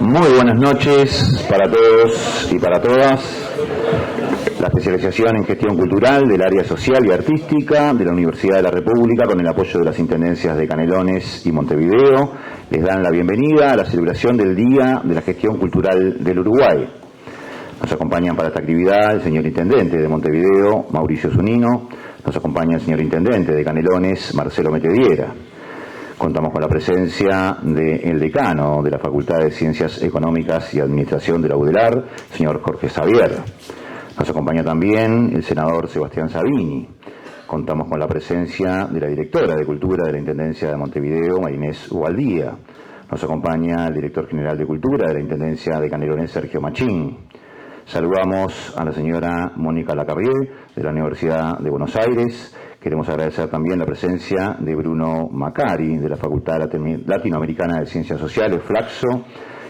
Muy buenas noches para todos y para todas. La especialización en gestión cultural del área social y artística de la Universidad de la República, con el apoyo de las intendencias de Canelones y Montevideo, les dan la bienvenida a la celebración del Día de la Gestión Cultural del Uruguay. Nos acompañan para esta actividad el señor Intendente de Montevideo, Mauricio Zunino. Nos acompaña el señor Intendente de Canelones, Marcelo Metediera. Contamos con la presencia del decano de la Facultad de Ciencias Económicas y Administración de la UDELAR, señor Jorge Xavier. Nos acompaña también el senador Sebastián Sabini. Contamos con la presencia de la directora de Cultura de la Intendencia de Montevideo, Marinés Ubaldía. Nos acompaña el director general de Cultura de la Intendencia de Canelones, Sergio Machín. Saludamos a la señora Mónica Lacarrié, de la Universidad de Buenos Aires. Queremos agradecer también la presencia de Bruno Macari, de la Facultad Latinoamericana de Ciencias Sociales, Flaxo,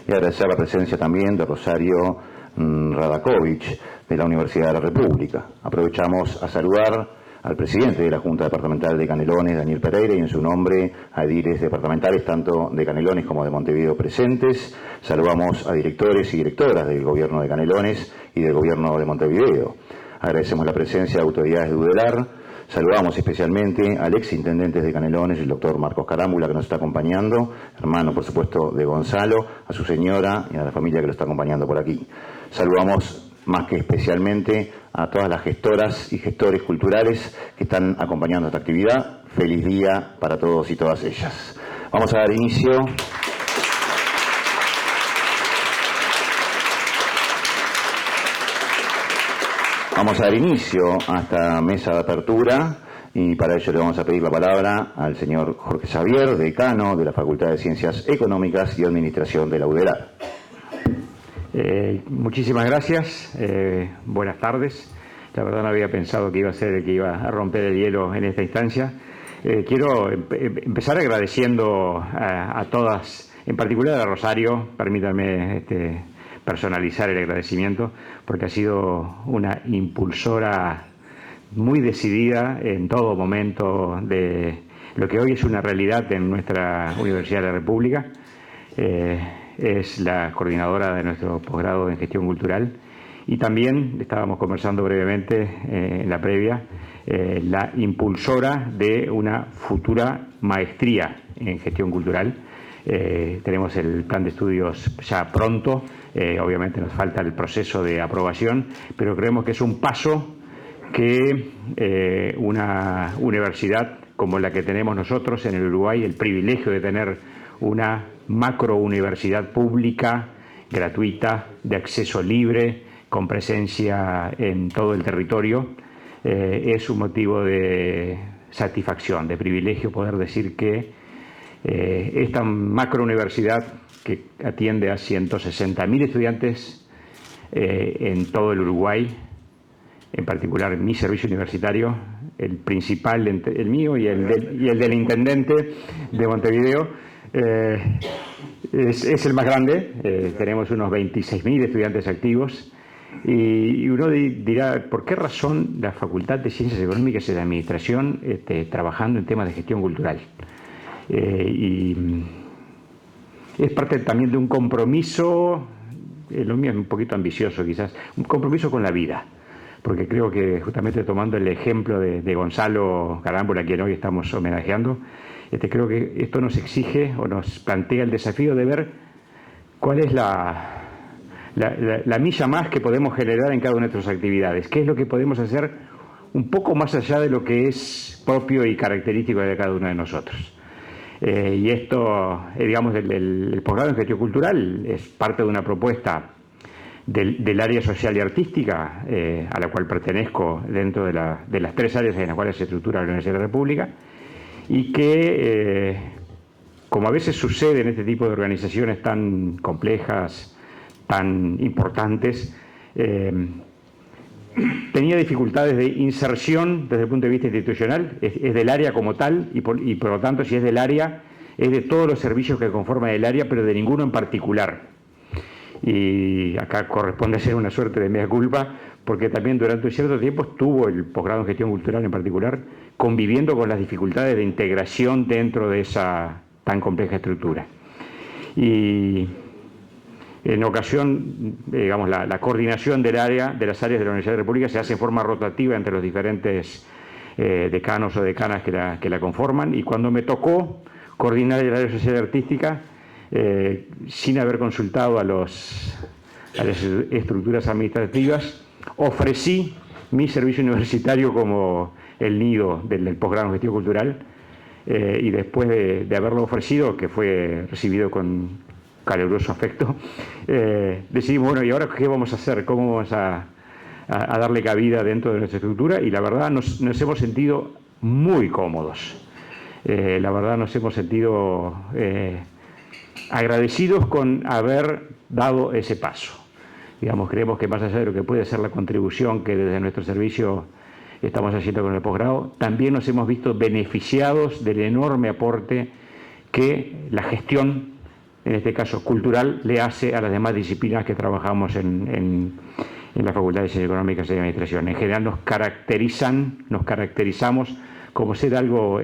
y agradecer la presencia también de Rosario Radakovich, de la Universidad de la República. Aprovechamos a saludar al presidente de la Junta Departamental de Canelones, Daniel Pereira, y en su nombre a ediles departamentales, tanto de Canelones como de Montevideo presentes. Saludamos a directores y directoras del Gobierno de Canelones y del Gobierno de Montevideo. Agradecemos la presencia de autoridades de UDELAR. Saludamos especialmente al ex intendente de Canelones, el doctor Marcos Carámbula, que nos está acompañando, hermano, por supuesto, de Gonzalo, a su señora y a la familia que lo está acompañando por aquí. Saludamos más que especialmente a todas las gestoras y gestores culturales que están acompañando esta actividad. Feliz día para todos y todas ellas. Vamos a dar inicio. Vamos a dar inicio a esta mesa de apertura y para ello le vamos a pedir la palabra al señor Jorge Xavier, decano de la Facultad de Ciencias Económicas y Administración de la UDELAR. Muchísimas gracias, buenas tardes. La verdad no había pensado que iba a ser el que iba a romper el hielo en esta instancia. Quiero empezar agradeciendo a todas, en particular a Rosario, permítanme personalizar el agradecimiento, porque ha sido una impulsora muy decidida en todo momento de lo que hoy es una realidad en nuestra Universidad de la República. Es la coordinadora de nuestro posgrado en gestión cultural y también, estábamos conversando brevemente en la previa, la impulsora de una futura maestría en gestión cultural. Tenemos el plan de estudios ya pronto, obviamente nos falta el proceso de aprobación, pero creemos que es un paso que una universidad como la que tenemos nosotros en el Uruguay, el privilegio de tener una macrouniversidad pública, gratuita, de acceso libre, con presencia en todo el territorio, es un motivo de satisfacción, de privilegio poder decir que esta macrouniversidad que atiende a 160.000 estudiantes en todo el Uruguay, en particular mi servicio universitario, el principal, el mío y el del intendente de Montevideo, es el más grande. Tenemos unos 26.000 estudiantes activos y uno dirá, ¿por qué razón la Facultad de Ciencias Económicas y de Administración trabajando en temas de gestión cultural? Y es parte también de un compromiso, lo mío es un poquito ambicioso quizás, un compromiso con la vida, porque creo que justamente tomando el ejemplo de Gonzalo Carámbula, a quien hoy estamos homenajeando, creo que esto nos exige o nos plantea el desafío de ver cuál es la milla más que podemos generar en cada una de nuestras actividades, qué es lo que podemos hacer un poco más allá de lo que es propio y característico de cada uno de nosotros. Y esto, digamos, el posgrado en gestión cultural es parte de una propuesta del área social y artística, a la cual pertenezco dentro de las tres áreas en las cuales se estructura la Universidad de la República, y que, como a veces sucede en este tipo de organizaciones tan complejas, tan importantes, tenía dificultades de inserción desde el punto de vista institucional. Es del área como tal y por lo tanto, si es del área, es de todos los servicios que conforman el área, pero de ninguno en particular. Y acá corresponde hacer una suerte de mea culpa, porque también durante un cierto tiempo estuvo el posgrado en gestión cultural en particular conviviendo con las dificultades de integración dentro de esa tan compleja estructura. Y En ocasión, digamos, la coordinación de las áreas de la Universidad de la República se hace en forma rotativa entre los diferentes decanos o decanas que la conforman, y cuando me tocó coordinar el área social y artística, sin haber consultado a las estructuras administrativas, ofrecí mi servicio universitario como el nido del posgrado en gestión cultural, y después de haberlo ofrecido, que fue recibido con caluroso afecto, decidimos, bueno, ¿y ahora qué vamos a hacer? ¿Cómo vamos a darle cabida dentro de nuestra estructura? Y la verdad nos hemos sentido muy cómodos. La verdad nos hemos sentido agradecidos con haber dado ese paso. Digamos, creemos que más allá de lo que puede ser la contribución que desde nuestro servicio estamos haciendo con el posgrado, también nos hemos visto beneficiados del enorme aporte que la gestión, en este caso cultural, le hace a las demás disciplinas que trabajamos en la Facultad de Ciencias Económicas y de Administración. En general nos caracterizamos como ser algo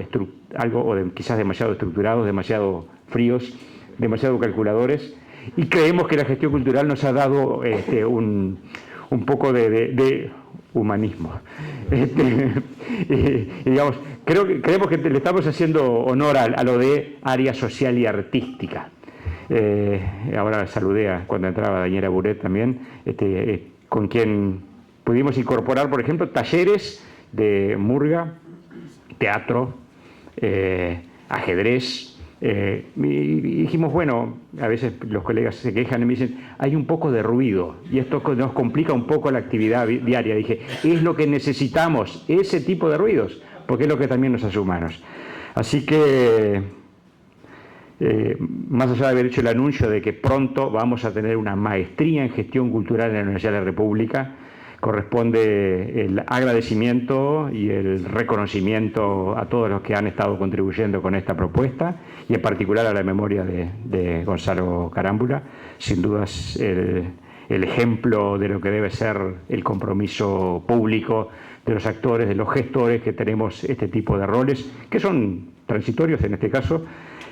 quizás demasiado estructurados, demasiado fríos, demasiado calculadores, y creemos que la gestión cultural nos ha dado un poco de humanismo. Digamos, creemos que le estamos haciendo honor a lo de área social y artística. Ahora saludé cuando entraba Daniela Buret también, con quien pudimos incorporar, por ejemplo, talleres de murga, teatro, ajedrez. Y dijimos, bueno, a veces los colegas se quejan y me dicen, hay un poco de ruido y esto nos complica un poco la actividad diaria. Dije, es lo que necesitamos, ese tipo de ruidos, porque es lo que también nos hace humanos. Así que, más allá de haber hecho el anuncio de que pronto vamos a tener una maestría en gestión cultural en la Universidad de la República, corresponde el agradecimiento y el reconocimiento a todos los que han estado contribuyendo con esta propuesta, y en particular a la memoria de Gonzalo Carámbula. Sin dudas el ejemplo de lo que debe ser el compromiso público de los actores, de los gestores que tenemos este tipo de roles, que son transitorios en este caso,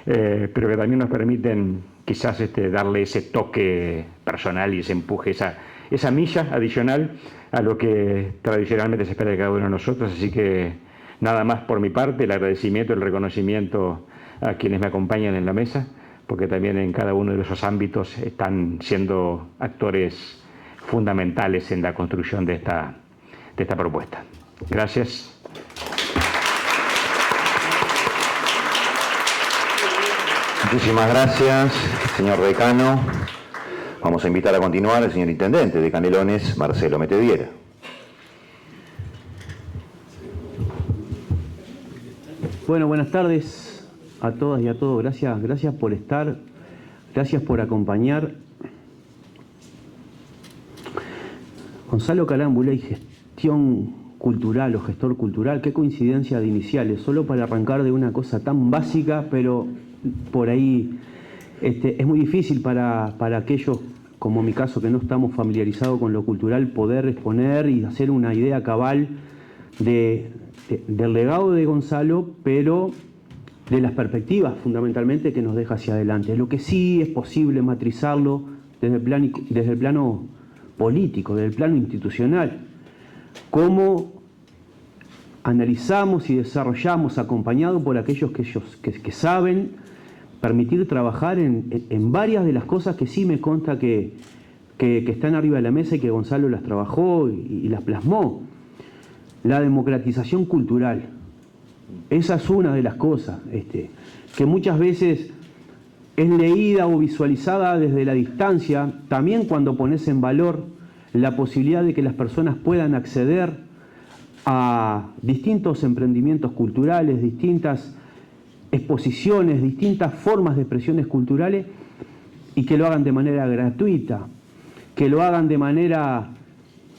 pero que también nos permiten quizás darle ese toque personal y ese empuje, esa milla adicional a lo que tradicionalmente se espera de cada uno de nosotros. Así que nada más por mi parte, el agradecimiento, el reconocimiento a quienes me acompañan en la mesa, porque también en cada uno de esos ámbitos están siendo actores fundamentales en la construcción de esta propuesta. Gracias. Muchísimas gracias, señor decano. Vamos a invitar a continuar al señor intendente de Canelones, Marcelo Metediera. Bueno, buenas tardes a todas y a todos. Gracias por estar, gracias por acompañar. Gonzalo Carámbula y gestión cultural o gestor cultural, qué coincidencia de iniciales, solo para arrancar de una cosa tan básica, pero por ahí es muy difícil para aquellos, como mi caso, que no estamos familiarizados con lo cultural, poder exponer y hacer una idea cabal del legado de Gonzalo, pero de las perspectivas fundamentalmente que nos deja hacia adelante. Lo que sí es posible matrizarlo desde el plano político, desde el plano institucional. Cómo analizamos y desarrollamos, acompañado por aquellos que saben, permitir trabajar en varias de las cosas que sí me consta que están arriba de la mesa y que Gonzalo las trabajó y las plasmó. La democratización cultural. Esa es una de las cosas que muchas veces es leída o visualizada desde la distancia, también cuando pones en valor la posibilidad de que las personas puedan acceder a distintos emprendimientos culturales, distintas exposiciones, distintas formas de expresiones culturales, y que lo hagan de manera gratuita, que lo hagan de manera,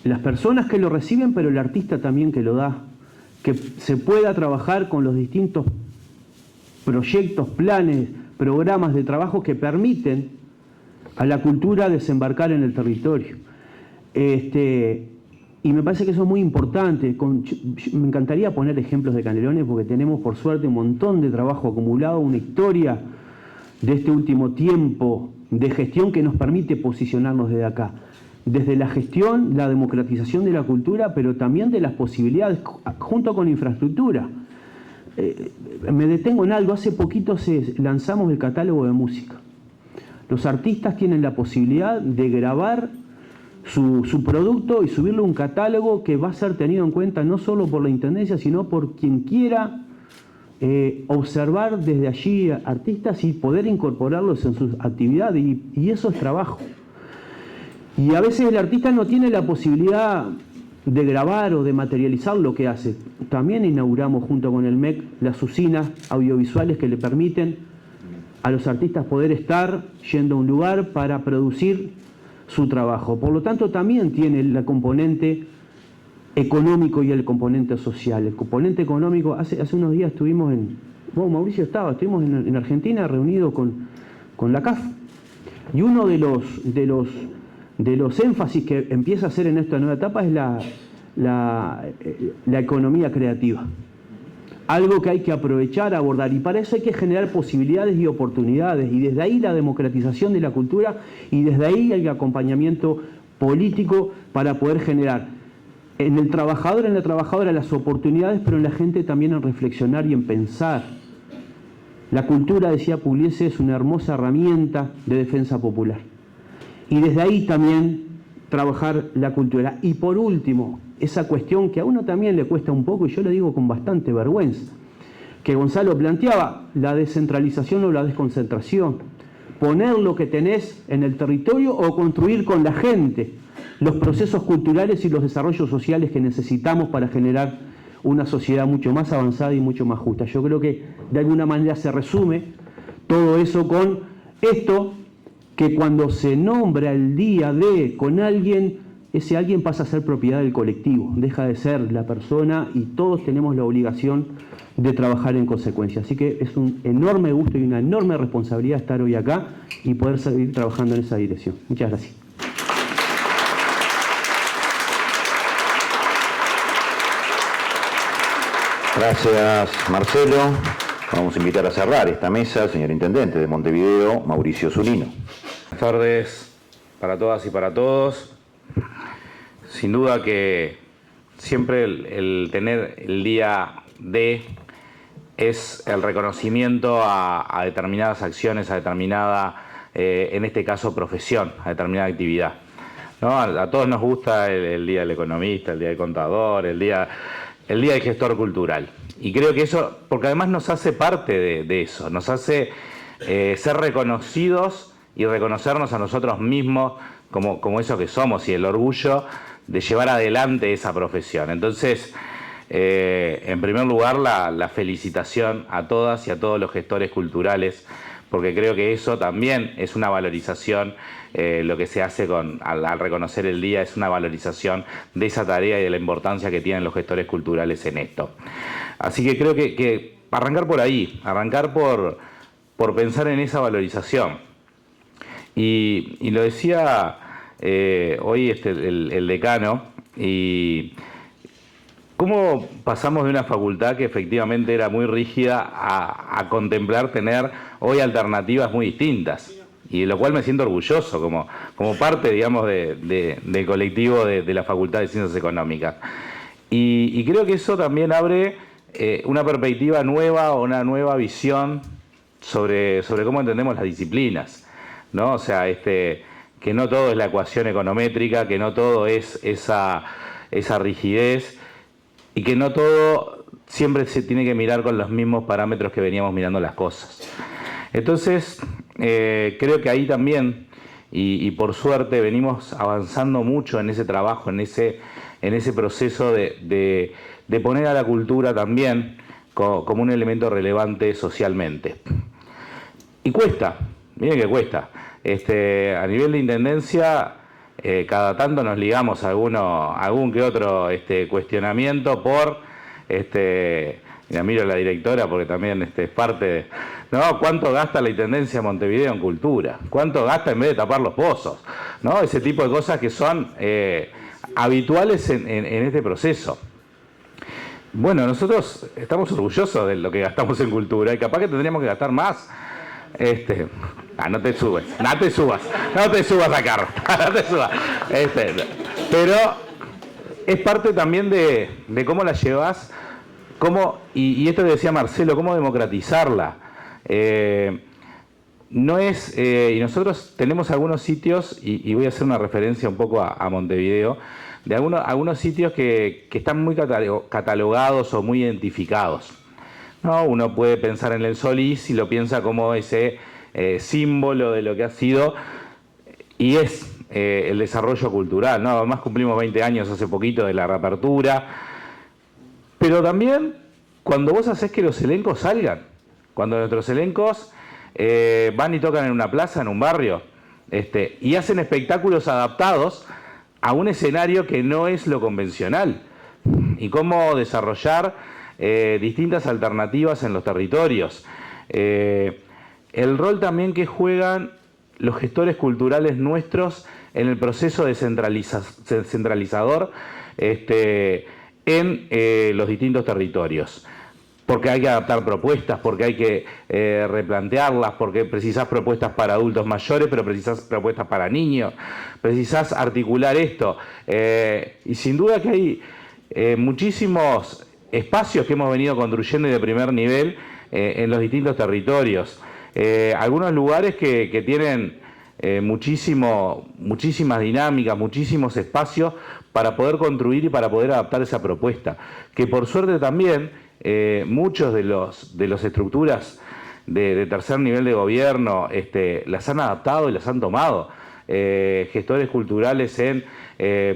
las personas que lo reciben, pero el artista también que lo da, que se pueda trabajar con los distintos proyectos, planes, programas de trabajo que permiten a la cultura desembarcar en el territorio. Y me parece que eso es muy importante. Me encantaría poner ejemplos de Canelones porque tenemos por suerte un montón de trabajo acumulado, una historia de este último tiempo de gestión que nos permite posicionarnos desde acá. Desde la gestión, la democratización de la cultura, pero también de las posibilidades, junto con infraestructura. Me detengo en algo, hace poquito lanzamos el catálogo de música. Los artistas tienen la posibilidad de grabar su producto y subirlo a un catálogo que va a ser tenido en cuenta no solo por la Intendencia, sino por quien quiera observar desde allí artistas y poder incorporarlos en sus actividades, y eso es trabajo. Y a veces el artista no tiene la posibilidad de grabar o de materializar lo que hace. También inauguramos junto con el MEC las usinas audiovisuales que le permiten a los artistas poder estar yendo a un lugar para producir su trabajo. Por lo tanto, también tiene el componente económico y el componente social. El componente económico, hace unos días estuvimos Mauricio estuvimos en Argentina reunidos con la CAF, y uno de los énfasis que empieza a hacer en esta nueva etapa es la economía creativa. Algo que hay que aprovechar, abordar, y para eso hay que generar posibilidades y oportunidades, y desde ahí la democratización de la cultura, y desde ahí el acompañamiento político para poder generar en el trabajador, en la trabajadora, las oportunidades, pero en la gente también en reflexionar y en pensar. La cultura, decía Pugliese, es una hermosa herramienta de defensa popular. Y desde ahí también trabajar la cultura. Y por último, esa cuestión que a uno también le cuesta un poco, y yo le digo con bastante vergüenza, que Gonzalo planteaba, la descentralización o la desconcentración. Poner lo que tenés en el territorio o construir con la gente los procesos culturales y los desarrollos sociales que necesitamos para generar una sociedad mucho más avanzada y mucho más justa. Yo creo que de alguna manera se resume todo eso con esto, que cuando se nombra el día de con alguien, ese alguien pasa a ser propiedad del colectivo, deja de ser la persona, y todos tenemos la obligación de trabajar en consecuencia. Así que es un enorme gusto y una enorme responsabilidad estar hoy acá y poder seguir trabajando en esa dirección. Muchas gracias. Gracias, Marcelo. Vamos a invitar a cerrar esta mesa al señor Intendente de Montevideo, Mauricio Zunino. Buenas tardes para todas y para todos. Sin duda que siempre el tener el día D es el reconocimiento a determinadas acciones, a determinada, en este caso, profesión, a determinada actividad, ¿no? A todos nos gusta el día del economista, el día del contador, el día del gestor cultural. Y creo que eso, porque además nos hace parte de eso, nos hace ser reconocidos y reconocernos a nosotros mismos como eso que somos, y el orgullo de llevar adelante esa profesión. Entonces, en primer lugar, la felicitación a todas y a todos los gestores culturales, porque creo que eso también es una valorización, lo que se hace al reconocer el día es una valorización de esa tarea y de la importancia que tienen los gestores culturales en esto. Así que creo que arrancar por ahí, arrancar por pensar en esa valorización. Y lo decía hoy el decano, y cómo pasamos de una facultad que efectivamente era muy rígida a contemplar tener hoy alternativas muy distintas, y de lo cual me siento orgulloso como parte, digamos, del colectivo de la Facultad de Ciencias Económicas. Y creo que eso también abre una perspectiva nueva o una nueva visión sobre cómo entendemos las disciplinas, ¿no? O sea, que no todo es la ecuación econométrica, que no todo es esa rigidez, y que no todo siempre se tiene que mirar con los mismos parámetros que veníamos mirando las cosas. Entonces, creo que ahí también, y por suerte, venimos avanzando mucho en ese trabajo, en ese proceso de poner a la cultura también como un elemento relevante socialmente. Y cuesta, miren que cuesta. A nivel de intendencia, cada tanto nos ligamos a algún que otro cuestionamiento por, mira, miro a la directora porque también es parte de, ¿no? ¿Cuánto gasta la Intendencia de Montevideo en cultura? ¿Cuánto gasta en vez de tapar los pozos? ¿No? Ese tipo de cosas que son habituales en este proceso. Bueno, nosotros estamos orgullosos de lo que gastamos en cultura, y capaz que tendríamos que gastar más, No te subas a carro, no te subas. Pero es parte también de cómo la llevas, y esto que decía Marcelo, cómo democratizarla. No es, y nosotros tenemos algunos sitios, y voy a hacer una referencia un poco a Montevideo, de algunos sitios que están muy catalogados o muy identificados, ¿no? Uno puede pensar en el Solís y lo piensa como ese símbolo de lo que ha sido y es el desarrollo cultural, ¿no? Además cumplimos 20 años hace poquito de la reapertura, pero también cuando vos hacés que los elencos salgan, cuando nuestros elencos van y tocan en una plaza, en un barrio, y hacen espectáculos adaptados a un escenario que no es lo convencional, y cómo desarrollar distintas alternativas en los territorios. El rol también que juegan los gestores culturales nuestros en el proceso descentralizador en los distintos territorios. Porque hay que adaptar propuestas, porque hay que replantearlas, porque precisás propuestas para adultos mayores, pero precisás propuestas para niños, precisás articular esto. Y sin duda que hay muchísimos espacios que hemos venido construyendo de primer nivel en los distintos territorios. Algunos lugares que tienen muchísimas dinámicas, muchísimos espacios para poder construir y para poder adaptar esa propuesta. Que por suerte también muchos de las estructuras de tercer nivel de gobierno las han adaptado y las han tomado. Gestores culturales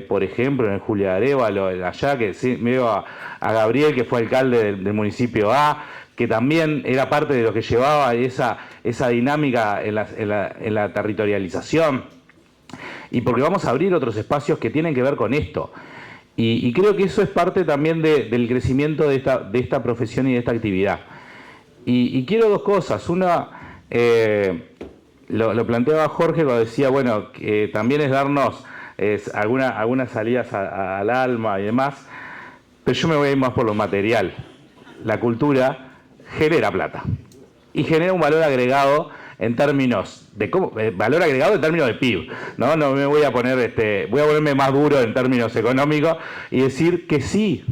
por ejemplo, en el Julia Arévalo, allá, que sí, me veo a Gabriel, que fue alcalde del municipio A, que también era parte de lo que llevaba esa dinámica en la territorialización. Y porque vamos a abrir otros espacios que tienen que ver con esto. Y creo que eso es parte también del crecimiento de esta profesión y de esta actividad. Y quiero dos cosas. Una, lo planteaba Jorge cuando decía, bueno, que también es darnos algunas salidas al alma y demás, pero yo me voy a ir más por lo material. La cultura genera plata y genera un valor agregado en términos de valor agregado en términos de PIB, ¿no? No me voy a poner voy a ponerme más duro en términos económicos y decir que sí,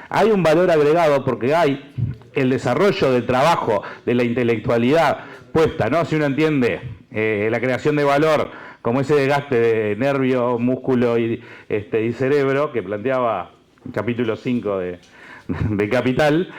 hay un valor agregado porque hay el desarrollo del trabajo, de la intelectualidad puesta, ¿no? Si uno entiende la creación de valor como ese desgaste de nervio, músculo y cerebro que planteaba el capítulo 5 de Capital,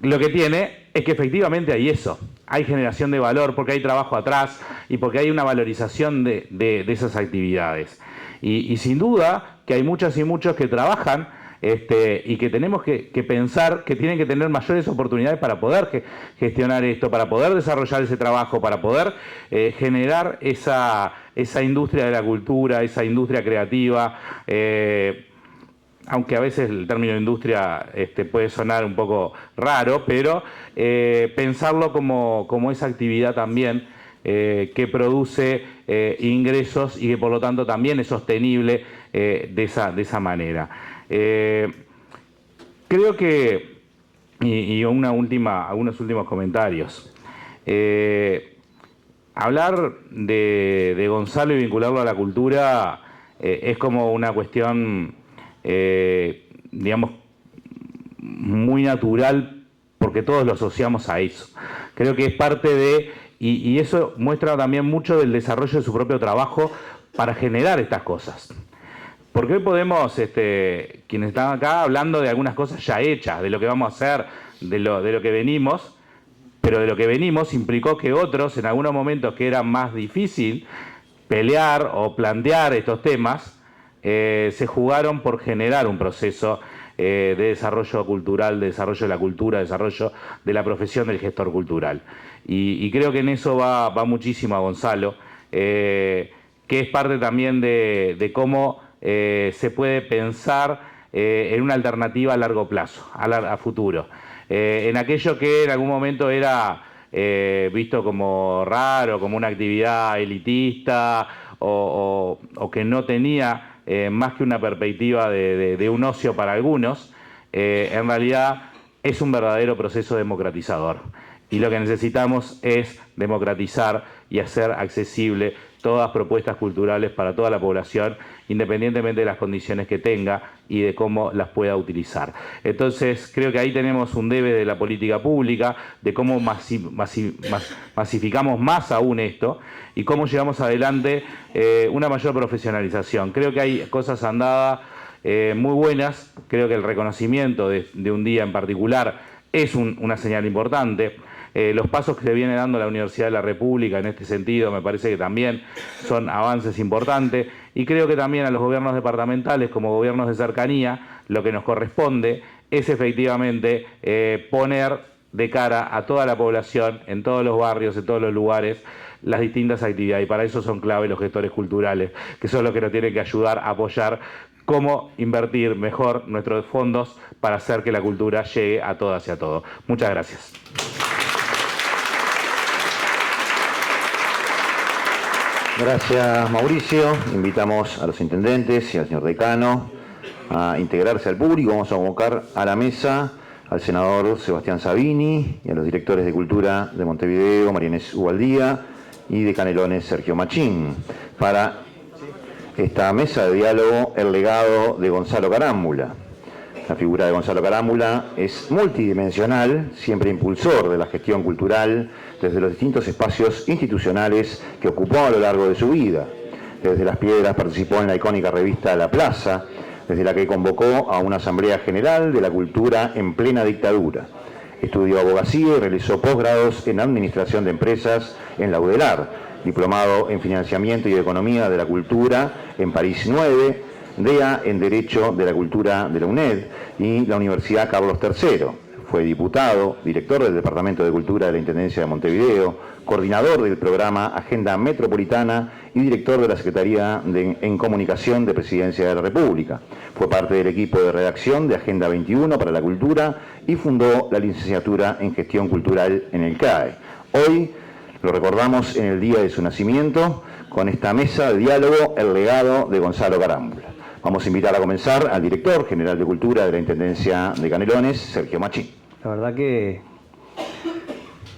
lo que tiene es que efectivamente hay eso, hay generación de valor porque hay trabajo atrás y porque hay una valorización de esas actividades. Y sin duda que hay muchas y muchos que trabajan y que tenemos que pensar que tienen que tener mayores oportunidades para poder gestionar esto, para poder desarrollar ese trabajo, para poder generar esa industria de la cultura, esa industria creativa, aunque a veces el término industria puede sonar un poco raro, pero pensarlo como esa actividad también que produce ingresos y que por lo tanto también es sostenible de esa manera. Creo que, algunos últimos comentarios. Hablar de Gonzalo y vincularlo a la cultura es como una cuestión, digamos, muy natural porque todos lo asociamos a eso. Creo que es parte de, y eso muestra también mucho del desarrollo de su propio trabajo para generar estas cosas. Porque hoy podemos, quienes están acá, hablando de algunas cosas ya hechas, de lo que vamos a hacer, de lo que venimos, pero de lo que venimos implicó que otros, en algunos momentos que era más difícil pelear o plantear estos temas, se jugaron por generar un proceso de desarrollo cultural, de desarrollo de la cultura, de desarrollo de la profesión del gestor cultural. Y creo que en eso va muchísimo a Gonzalo, que es parte también de cómo se puede pensar en una alternativa a largo plazo, a futuro. En aquello que en algún momento era visto como raro, como una actividad elitista o que no tenía más que una perspectiva de un ocio para algunos, en realidad es un verdadero proceso democratizador. y lo que necesitamos es democratizar y hacer accesible todas propuestas culturales para toda la población, independientemente de las condiciones que tenga y de cómo las pueda utilizar. Entonces, creo que ahí tenemos un debe de la política pública, de cómo masificamos más aún esto y cómo llevamos adelante una mayor profesionalización. Creo que hay cosas andadas muy buenas, creo que el reconocimiento de un día en particular es una señal importante. Los pasos que se viene dando la Universidad de la República en este sentido me parece que también son avances importantes, y creo que también a los gobiernos departamentales como gobiernos de cercanía lo que nos corresponde es efectivamente poner de cara a toda la población, en todos los barrios, en todos los lugares, las distintas actividades, y para eso son clave los gestores culturales, que son los que nos tienen que ayudar a apoyar cómo invertir mejor nuestros fondos para hacer que la cultura llegue a todas y a todos. Muchas gracias. Gracias, Mauricio. Invitamos a los intendentes y al señor decano a integrarse al público. Vamos a convocar a la mesa al senador Sebastián Sabini y a los directores de Cultura de Montevideo, María Inés Ubaldía, y de Canelones, Sergio Machín, para esta mesa de diálogo, el legado de Gonzalo Carámbula. La figura de Gonzalo Carámbula es multidimensional, siempre impulsor de la gestión cultural desde los distintos espacios institucionales que ocupó a lo largo de su vida. Desde Las Piedras participó en la icónica revista La Plaza, desde la que convocó a una Asamblea General de la Cultura en plena dictadura. Estudió abogacía y realizó posgrados en Administración de Empresas en la UDELAR, diplomado en Financiamiento y Economía de la Cultura en París 9, DEA en Derecho de la Cultura de la UNED y la Universidad Carlos III. Fue diputado, director del Departamento de Cultura de la Intendencia de Montevideo, coordinador del programa Agenda Metropolitana y director de la Secretaría en Comunicación de Presidencia de la República. Fue parte del equipo de redacción de Agenda 21 para la Cultura y fundó la licenciatura en Gestión Cultural en el CAE. Hoy lo recordamos en el día de su nacimiento con esta mesa de diálogo, el legado de Gonzalo Carámbula. Vamos a invitar a comenzar al director general de Cultura de la Intendencia de Canelones, Sergio Machín. La verdad que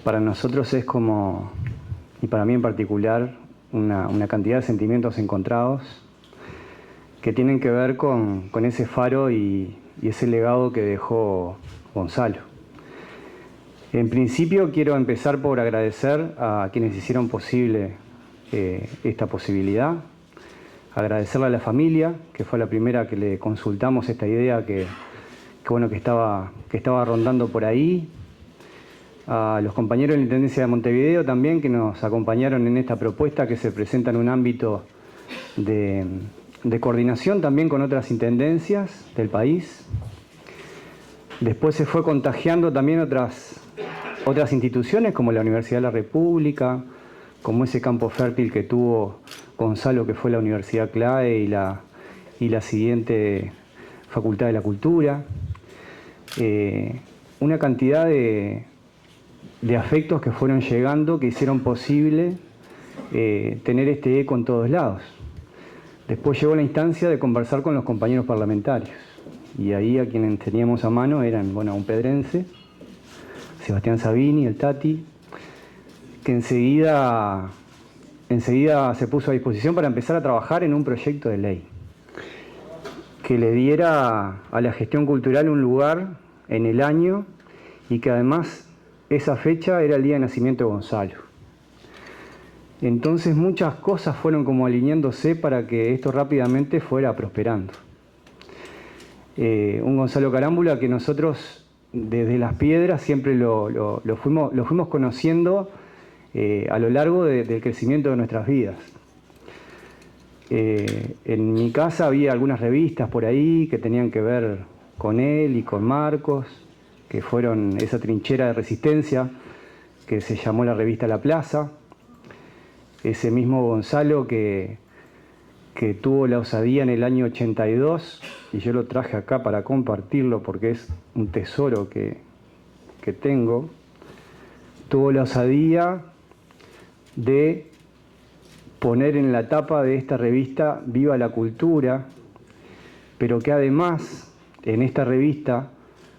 para nosotros es como, y para mí en particular, una cantidad de sentimientos encontrados que tienen que ver con ese faro y ese legado que dejó Gonzalo. En principio quiero empezar por agradecer a quienes hicieron posible esta posibilidad. Agradecerle a la familia, que fue la primera que le consultamos esta idea que estaba rondando por ahí. A los compañeros de la Intendencia de Montevideo también, que nos acompañaron en esta propuesta que se presenta en un ámbito de coordinación también con otras intendencias del país. Después se fue contagiando también otras instituciones como la Universidad de la República, como ese campo fértil que tuvo Gonzalo, que fue la Universidad CLAE y la siguiente Facultad de la Cultura. Una cantidad de afectos que fueron llegando, que hicieron posible tener este eco en todos lados. Después llegó la instancia de conversar con los compañeros parlamentarios, y ahí a quienes teníamos a mano eran, un pedrense, Sebastián Sabini, el Tati, que enseguida se puso a disposición para empezar a trabajar en un proyecto de ley que le diera a la gestión cultural un lugar en el año, y que además esa fecha era el día de nacimiento de Gonzalo. Entonces muchas cosas fueron como alineándose para que esto rápidamente fuera prosperando. Un Gonzalo Carámbula que nosotros desde Las Piedras siempre lo fuimos conociendo a lo largo del crecimiento de nuestras vidas. En mi casa había algunas revistas por ahí que tenían que ver con él y con Marcos, que fueron esa trinchera de resistencia que se llamó la revista La Plaza. Ese mismo Gonzalo que tuvo la osadía en el año 82, y yo lo traje acá para compartirlo porque es un tesoro que tengo, tuvo la osadía de poner en la tapa de esta revista Viva la Cultura, pero que además en esta revista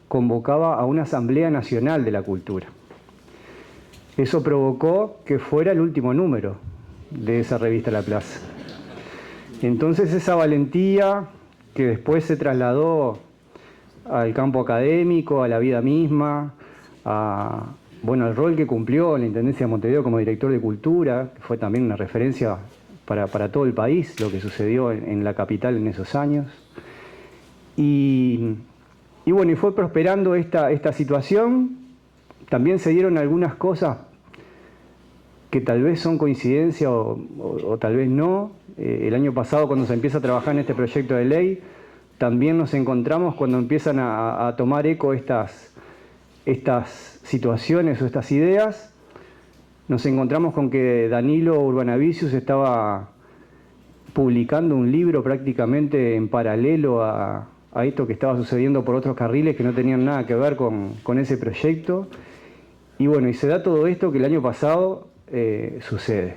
convocaba a una Asamblea Nacional de la Cultura. Eso provocó que fuera el último número de esa revista La Plaza. Entonces esa valentía que después se trasladó al campo académico, a la vida misma, al rol que cumplió en la Intendencia de Montevideo como director de Cultura, que fue también una referencia para todo el país, lo que sucedió en la capital en esos años. Y fue prosperando esta situación. También se dieron algunas cosas que tal vez son coincidencia o tal vez no. El año pasado, cuando se empieza a trabajar en este proyecto de ley, también nos encontramos cuando empiezan a tomar eco estas situaciones o estas ideas, nos encontramos con que Danilo Urbanavicius estaba publicando un libro prácticamente en paralelo a esto que estaba sucediendo por otros carriles que no tenían nada que ver con ese proyecto. Y se da todo esto que el año pasado sucede.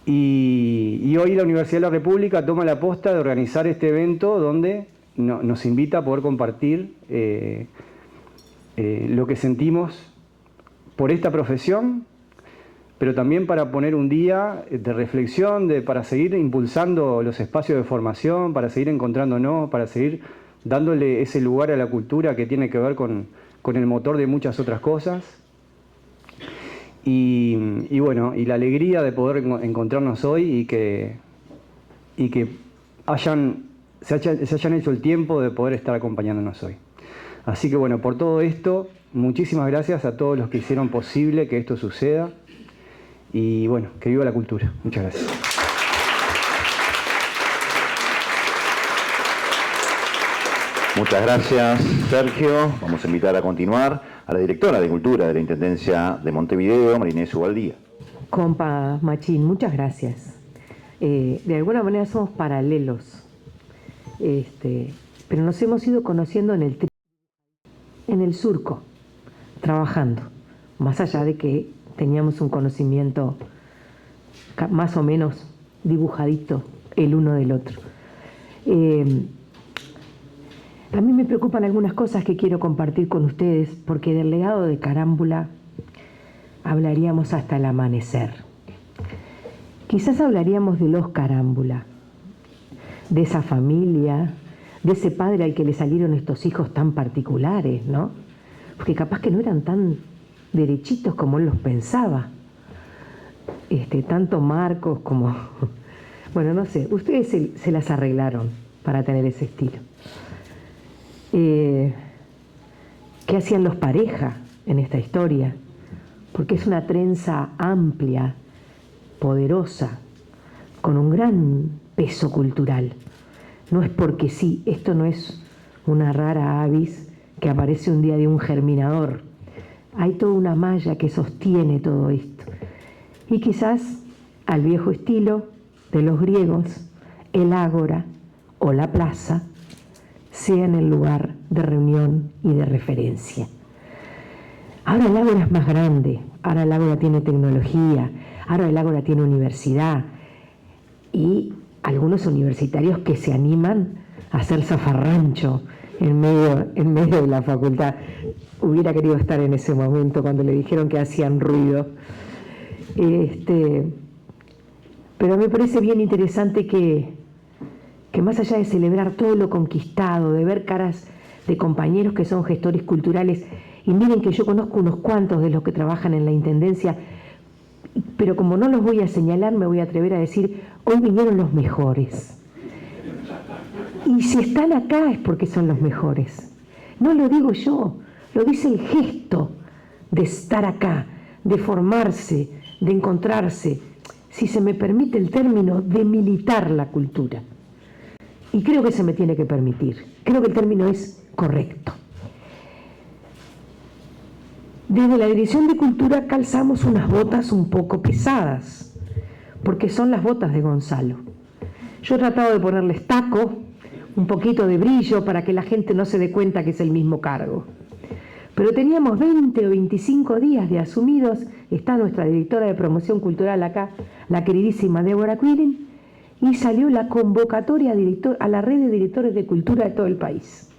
Y hoy la Universidad de la República toma la posta de organizar este evento donde nos invita a poder compartir lo que sentimos por esta profesión, pero también para poner un día de reflexión, para seguir impulsando los espacios de formación, para seguir encontrándonos, para seguir dándole ese lugar a la cultura que tiene que ver con el motor de muchas otras cosas. Y la alegría de poder encontrarnos hoy y que se hayan hecho el tiempo de poder estar acompañándonos hoy. Así que por todo esto, muchísimas gracias a todos los que hicieron posible que esto suceda y que viva la cultura. Muchas gracias. Muchas gracias, Sergio. Vamos a invitar a continuar a la directora de Cultura de la Intendencia de Montevideo, María Inés Ubaldía. Compa Machín, muchas gracias. De alguna manera somos paralelos, pero nos hemos ido conociendo en el surco, trabajando, más allá de que teníamos un conocimiento más o menos dibujadito el uno del otro. A mí me preocupan algunas cosas que quiero compartir con ustedes, porque del legado de Carámbula hablaríamos hasta el amanecer. Quizás hablaríamos de los Carámbula, de esa familia, de ese padre al que le salieron estos hijos tan particulares, ¿no? Porque capaz que no eran tan derechitos como él los pensaba. Tanto Marcos como... no sé, ustedes se las arreglaron para tener ese estilo. ¿Qué hacían los Pareja en esta historia? Porque es una trenza amplia, poderosa, con un gran peso cultural. No es porque sí, esto no es una rara avis que aparece un día de un germinador. Hay toda una malla que sostiene todo esto. Y quizás, al viejo estilo de los griegos, el ágora o la plaza sean el lugar de reunión y de referencia. Ahora el ágora es más grande, ahora el ágora tiene tecnología, ahora el ágora tiene universidad y algunos universitarios que se animan a hacer zafarrancho en medio de la facultad. Hubiera querido estar en ese momento cuando le dijeron que hacían ruido. Pero me parece bien interesante que más allá de celebrar todo lo conquistado, de ver caras de compañeros que son gestores culturales, y miren que yo conozco unos cuantos de los que trabajan en la Intendencia, pero como no los voy a señalar, me voy a atrever a decir, hoy vinieron los mejores. Y si están acá es porque son los mejores. No lo digo yo, lo dice el gesto de estar acá, de formarse, de encontrarse, si se me permite el término, de militar la cultura. Y creo que se me tiene que permitir. Creo que el término es correcto. Desde la Dirección de Cultura calzamos unas botas un poco pesadas, porque son las botas de Gonzalo. Yo he tratado de ponerles taco, un poquito de brillo para que la gente no se dé cuenta que es el mismo cargo. Pero teníamos 20 o 25 días de asumidos. Está nuestra directora de promoción cultural acá, la queridísima Débora Quirin, y salió la convocatoria a la red de directores de cultura de todo el país.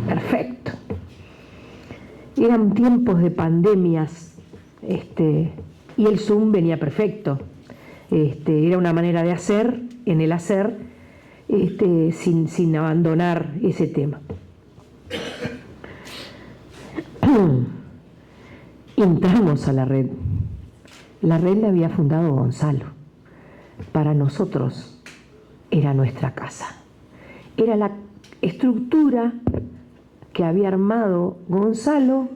Perfecto. Eran tiempos de pandemias y el Zoom venía perfecto. Era una manera de hacer, en el hacer, sin abandonar ese tema. Entramos a la red. La red la había fundado Gonzalo. Para nosotros era nuestra casa. Era la estructura que había armado Gonzalo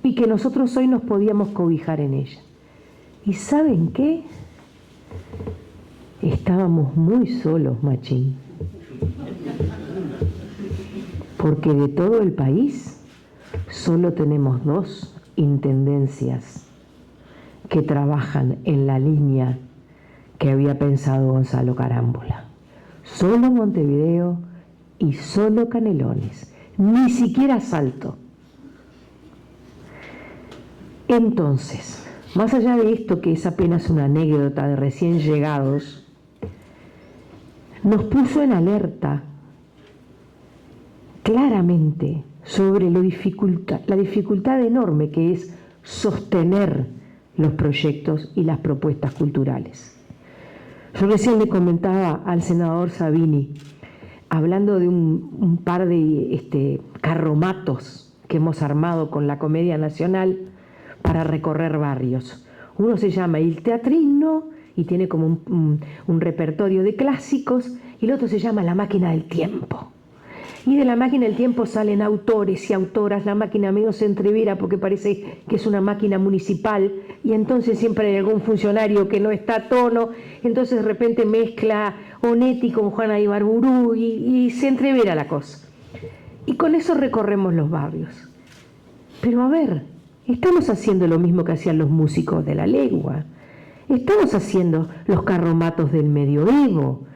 y que nosotros hoy nos podíamos cobijar en ella. ¿Y saben qué? Estábamos muy solos, Machín. Porque de todo el país solo tenemos 2 intendencias que trabajan en la línea que había pensado Gonzalo Carámbula. Solo Montevideo y solo Canelones, ni siquiera Salto. Entonces, más allá de esto, que es apenas una anécdota de recién llegados, nos puso en alerta claramente sobre la dificultad enorme que es sostener los proyectos y las propuestas culturales. Yo recién le comentaba al senador Sabini, hablando de un par de carromatos que hemos armado con la Comedia Nacional para recorrer barrios. Uno se llama Il Teatrino y tiene como un repertorio de clásicos, y el otro se llama La Máquina del Tiempo. Y de La Máquina del Tiempo salen autores y autoras. La máquina medio se entrevera porque parece que es una máquina municipal, y entonces siempre hay algún funcionario que no está a tono, entonces de repente mezcla Onetti con Juana Ibarburú y se entrevera la cosa. Y con eso recorremos los barrios. Pero a ver, estamos haciendo lo mismo que hacían los músicos de la legua. Estamos haciendo los carromatos del medioevo.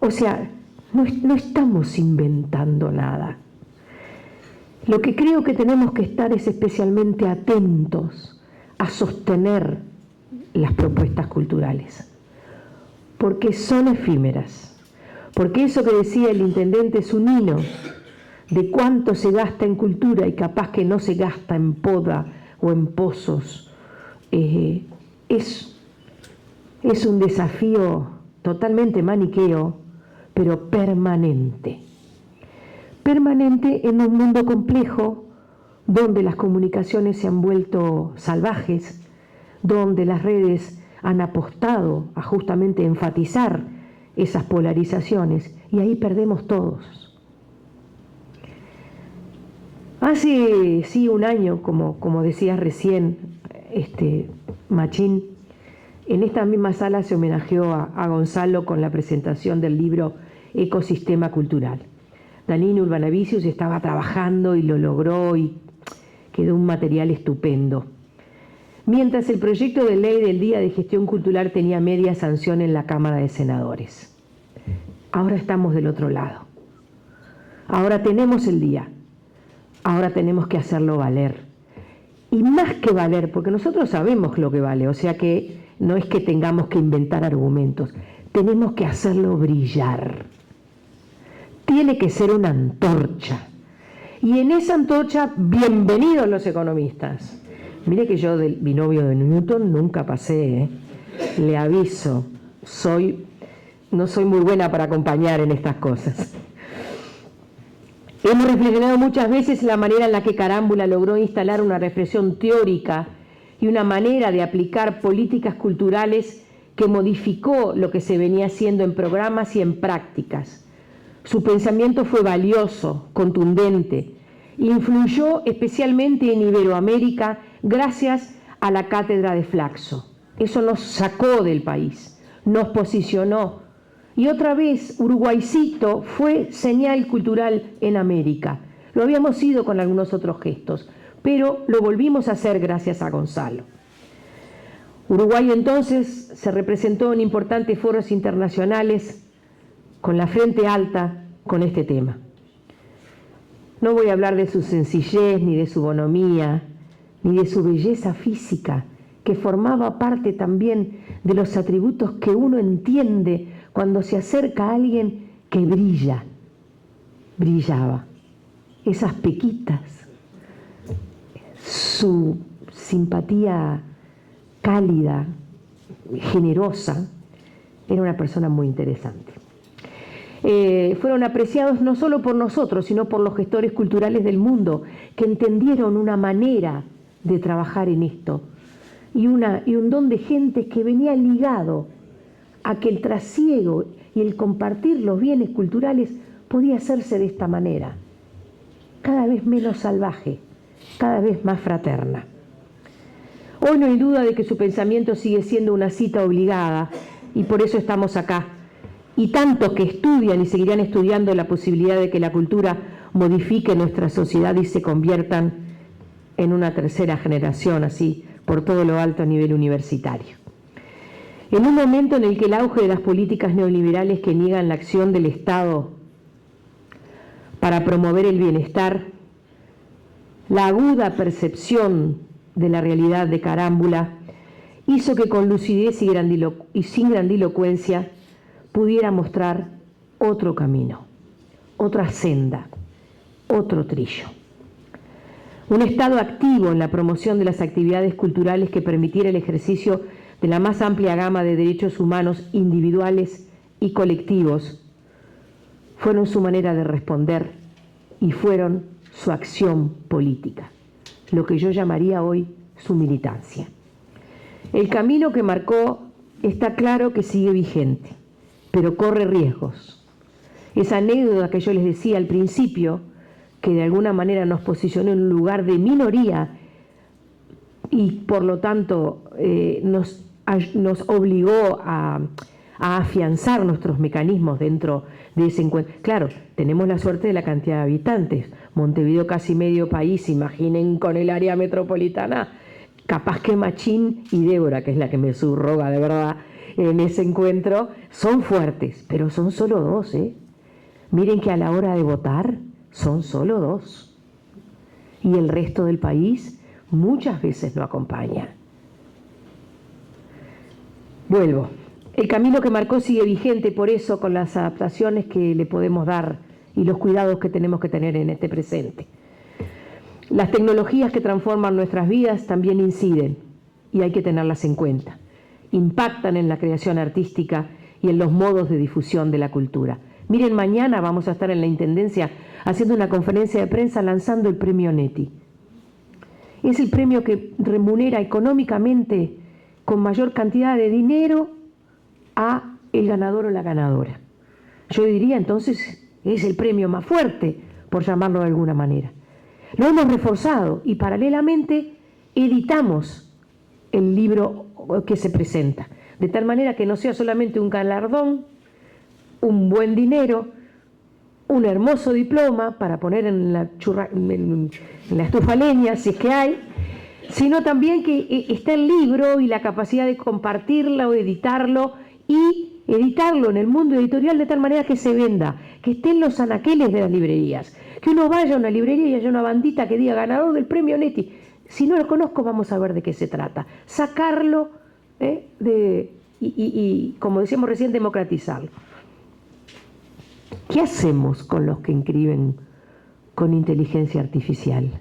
O sea, no estamos inventando nada. Lo que creo que tenemos que estar es especialmente atentos a sostener las propuestas culturales, porque son efímeras, porque eso que decía el intendente es un hino de cuánto se gasta en cultura y capaz que no se gasta en poda o en pozos. Es un desafío totalmente maniqueo, pero permanente. Permanente en un mundo complejo donde las comunicaciones se han vuelto salvajes, donde las redes han apostado a justamente enfatizar esas polarizaciones, y ahí perdemos todos. Hace un año, como decías recién, Machín, en esta misma sala se homenajeó a Gonzalo con la presentación del libro Ecosistema Cultural. Danilo Urbanavicius estaba trabajando y lo logró, y quedó un material estupendo. Mientras el proyecto de ley del Día de Gestión Cultural tenía media sanción en la Cámara de Senadores. Ahora estamos del otro lado. Ahora tenemos el día. Ahora tenemos que hacerlo valer. Y más que valer, porque nosotros sabemos lo que vale, o sea que no es que tengamos que inventar argumentos, tenemos que hacerlo brillar. Tiene que ser una antorcha. Y en esa antorcha, bienvenidos los economistas. Mire que yo del binomio de Newton nunca pasé, le aviso, no soy muy buena para acompañar en estas cosas. Hemos reflexionado muchas veces en la manera en la que Carámbula logró instalar una reflexión teórica y una manera de aplicar políticas culturales que modificó lo que se venía haciendo en programas y en prácticas. Su pensamiento fue valioso, contundente, influyó especialmente en Iberoamérica gracias a la cátedra de Flaxo. Eso nos sacó del país, nos posicionó. Y otra vez, Uruguaycito fue señal cultural en América. Lo habíamos sido con algunos otros gestos, pero lo volvimos a hacer gracias a Gonzalo. Uruguay entonces se representó en importantes foros internacionales con la frente alta con este tema. No voy a hablar de su sencillez, ni de su bonomía, ni de su belleza física, que formaba parte también de los atributos que uno entiende cuando se acerca a alguien que brilla. Brillaba. Esas pequitas, su simpatía cálida, generosa. Era una persona muy interesante. Fueron apreciados no solo por nosotros, sino por los gestores culturales del mundo, que entendieron una manera de trabajar en esto y un don de gente que venía ligado a que el trasiego y el compartir los bienes culturales podía hacerse de esta manera, cada vez menos salvaje, cada vez más fraterna. Hoy no hay duda de que su pensamiento sigue siendo una cita obligada y por eso estamos acá. Y tantos que estudian y seguirán estudiando la posibilidad de que la cultura modifique nuestra sociedad y se conviertan en una tercera generación, así, por todo lo alto a nivel universitario. En un momento en el que el auge de las políticas neoliberales que niegan la acción del Estado para promover el bienestar, la aguda percepción de la realidad de carámbula hizo que con lucidez y sin grandilocuencia pudiera mostrar otro camino, otra senda, otro trillo. Un Estado activo en la promoción de las actividades culturales que permitiera el ejercicio de la más amplia gama de derechos humanos individuales y colectivos fueron su manera de responder y fueron su acción política, lo que yo llamaría hoy su militancia. El camino que marcó está claro que sigue vigente, pero corre riesgos. Esa anécdota que yo les decía al principio, que de alguna manera nos posicionó en un lugar de minoría y por lo tanto nos obligó a afianzar nuestros mecanismos dentro de ese encuentro. Claro, tenemos la suerte de la cantidad de habitantes. Montevideo casi medio país, imaginen con el área metropolitana, capaz que Machín y Débora, que es la que me subroga de verdad en ese encuentro, son fuertes, pero son solo dos, ¿eh? Miren que a la hora de votar son solo dos. Y el resto del país muchas veces no acompaña. Vuelvo. El camino que marcó sigue vigente, por eso con las adaptaciones que le podemos dar y los cuidados que tenemos que tener en este presente. Las tecnologías que transforman nuestras vidas también inciden y hay que tenerlas en cuenta. Impactan en la creación artística y en los modos de difusión de la cultura. Miren, mañana vamos a estar en la Intendencia haciendo una conferencia de prensa lanzando el premio Neti. Es el premio que remunera económicamente con mayor cantidad de dinero a el ganador o la ganadora. Yo diría entonces es el premio más fuerte, por llamarlo de alguna manera. Lo hemos reforzado y paralelamente editamos el libro que se presenta, de tal manera que no sea solamente un galardón, un buen dinero, un hermoso diploma para poner en la estufa leña, si es que hay, sino también que está el libro y la capacidad de compartirlo o editarlo y editarlo en el mundo editorial de tal manera que se venda, que esté en los anaqueles de las librerías, que uno vaya a una librería y haya una bandita que diga ganador del premio Neti. Si no lo conozco, vamos a ver de qué se trata. Sacarlo y como decíamos recién, democratizarlo. ¿Qué hacemos con los que inscriben con inteligencia artificial?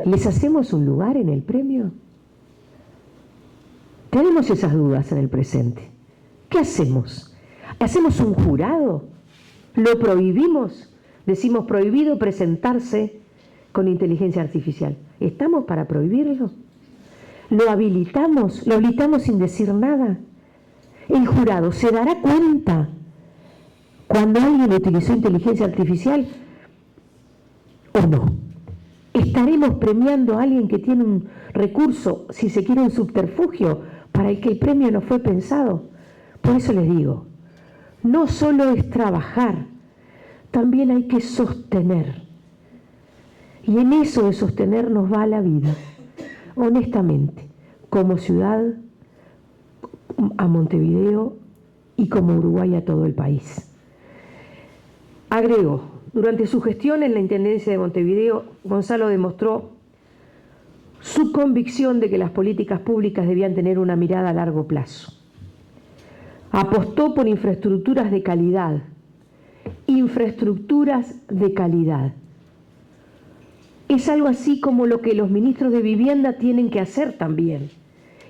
¿Les hacemos un lugar en el premio? Tenemos esas dudas en el presente. ¿Qué hacemos? ¿Hacemos un jurado? ¿Lo prohibimos? Decimos prohibido presentarse con inteligencia artificial. ¿Estamos para prohibirlo? ¿Lo habilitamos? ¿Lo habilitamos sin decir nada? ¿El jurado se dará cuenta cuando alguien utilizó inteligencia artificial o no? ¿Estaremos premiando a alguien que tiene un recurso, si se quiere un subterfugio, para el que el premio no fue pensado? Por eso les digo, no solo es trabajar, también hay que sostener. Y en eso de sostener nos va la vida, honestamente, como ciudad, a Montevideo y como Uruguay a todo el país. Agrego, durante su gestión en la Intendencia de Montevideo, Gonzalo demostró su convicción de que las políticas públicas debían tener una mirada a largo plazo. Apostó por infraestructuras de calidad. es algo así como lo que los ministros de vivienda tienen que hacer también.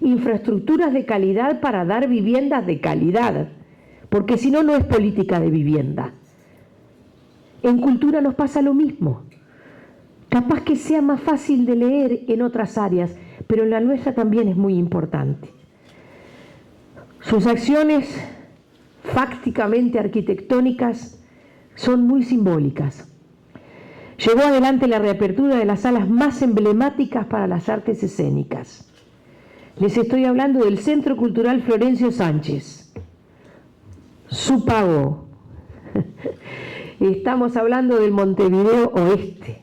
Infraestructuras de calidad para dar viviendas de calidad, porque si no, no es política de vivienda. En cultura nos pasa lo mismo. Capaz que sea más fácil de leer en otras áreas, pero en la nuestra también es muy importante. Sus acciones fácticamente arquitectónicas son muy simbólicas. Llevó adelante la reapertura de las salas más emblemáticas para las artes escénicas. Les estoy hablando del Centro Cultural Florencio Sánchez. Su pago. Estamos hablando del Montevideo Oeste,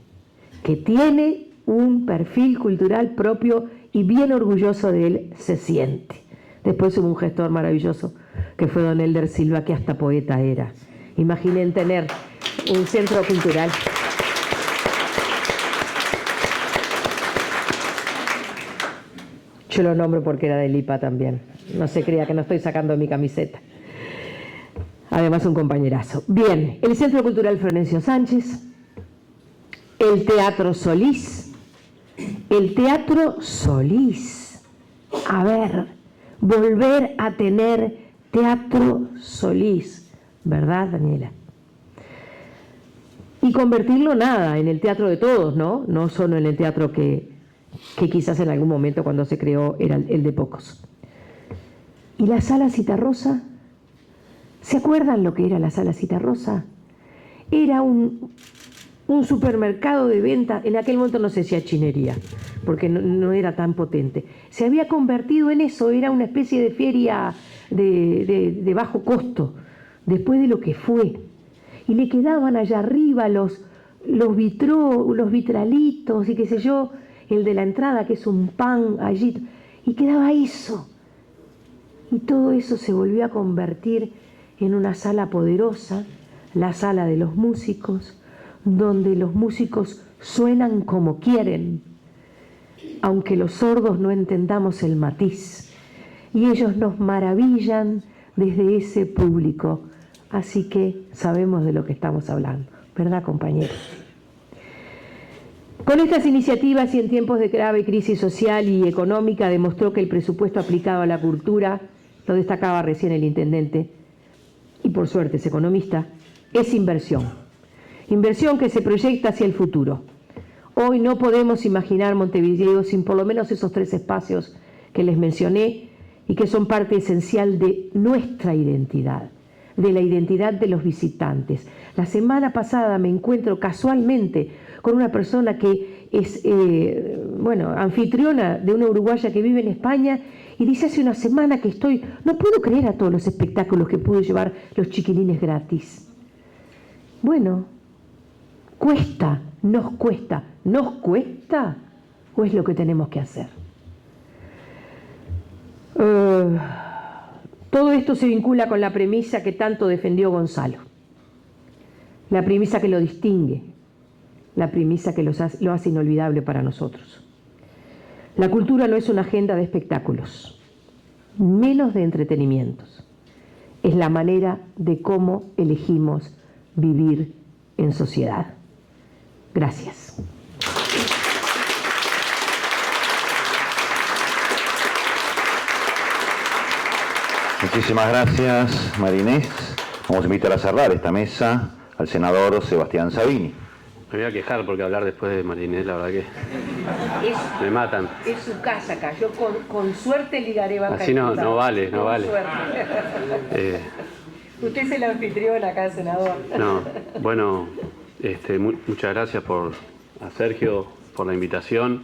que tiene un perfil cultural propio y bien orgulloso de él se siente. Después hubo un gestor maravilloso que fue don Elder Silva, que hasta poeta era. Imaginen tener un centro cultural. Yo lo nombro porque era del IPA también. No se crea que no estoy sacando mi camiseta. Además, un compañerazo. Bien, el Centro Cultural Florencio Sánchez, el Teatro Solís. El Teatro Solís. A ver, volver a tener Teatro Solís. ¿Verdad, Daniela? Y convertirlo en el teatro de todos, ¿no? No solo en el teatro que quizás en algún momento cuando se creó era el de pocos. ¿Y la Sala Citarrosa? ¿Se acuerdan lo que era la Sala Citarrosa? Era un supermercado de venta, en aquel momento no se decía chinería, porque no era tan potente. Se había convertido en eso, era una especie de feria de bajo costo, después de lo que fue. Y le quedaban allá arriba los vitralitos y qué sé yo, el de la entrada que es un pan allí, y quedaba eso. Y todo eso se volvió a convertir en una sala poderosa, la sala de los músicos, donde los músicos suenan como quieren, aunque los sordos no entendamos el matiz, y ellos nos maravillan desde ese público, así que sabemos de lo que estamos hablando, ¿verdad, compañeros? Con estas iniciativas y en tiempos de grave crisis social y económica demostró que el presupuesto aplicado a la cultura, lo destacaba recién el intendente, y por suerte es economista, es inversión. Inversión que se proyecta hacia el futuro. Hoy no podemos imaginar Montevideo sin por lo menos esos 3 espacios que les mencioné y que son parte esencial de nuestra identidad, de la identidad de los visitantes. La semana pasada me encuentro casualmente con una persona que es anfitriona de una uruguaya que vive en España y dice: hace una semana que no puedo creer a todos los espectáculos que pude llevar los chiquilines gratis. Bueno, ¿nos cuesta o es lo que tenemos que hacer? Todo esto se vincula con la premisa que tanto defendió Gonzalo, la premisa que lo distingue, la premisa que lo hace inolvidable para nosotros. La cultura no es una agenda de espectáculos, menos de entretenimientos. Es la manera de cómo elegimos vivir en sociedad. Gracias. Muchísimas gracias, María Inés. Vamos a invitar a cerrar esta mesa al senador Sebastián Sabini. Me voy a quejar porque hablar después de María Inés, la verdad que me matan. Es su casa acá, yo con suerte ligaré banca. Así no vale, no vale. Usted es el anfitrión acá, senador. No, bueno, muchas gracias a Sergio por la invitación.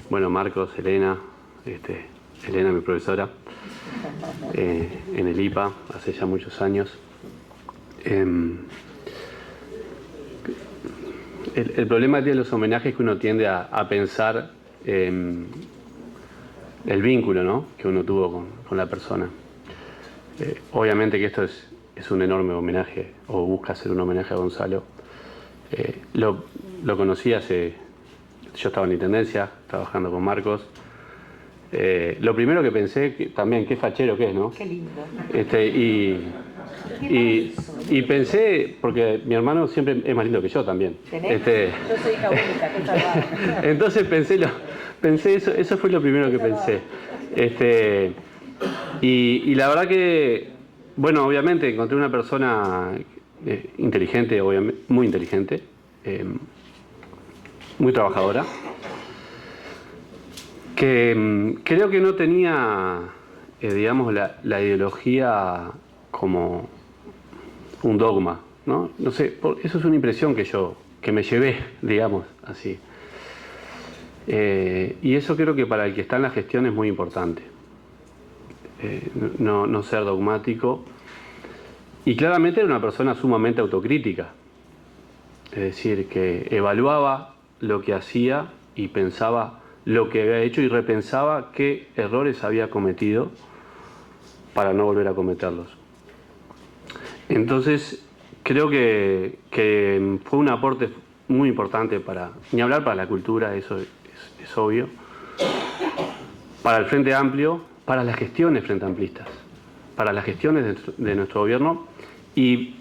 Bueno, Marcos, Elena, Elena, mi profesora, en el IPA hace ya muchos años. El problema de los homenajes es que uno tiende a pensar el vínculo, ¿no?, que uno tuvo con la persona. Obviamente que esto es un enorme homenaje, o busca ser un homenaje a Gonzalo. Lo conocí yo estaba en la intendencia, trabajando con Marcos. Lo primero que pensé, también, qué fachero que es, ¿no? Qué lindo. Y pensé, porque mi hermano siempre es más lindo que yo también. Yo soy hija única, qué salvada. Entonces pensé eso fue lo primero que pensé. Y la verdad que, bueno, obviamente encontré una persona inteligente, obviamente, muy inteligente, muy trabajadora, que creo que no tenía, digamos, la ideología como un dogma, ¿no? No sé, eso es una impresión que me llevé, digamos, así. Y eso creo que para el que está en la gestión es muy importante. No ser dogmático. Y claramente era una persona sumamente autocrítica. Es decir, que evaluaba lo que hacía y pensaba lo que había hecho y repensaba qué errores había cometido para no volver a cometerlos. Entonces, creo que fue un aporte muy importante ni hablar para la cultura, eso es obvio, para el Frente Amplio, para las gestiones frente amplistas, para las gestiones de nuestro gobierno. Y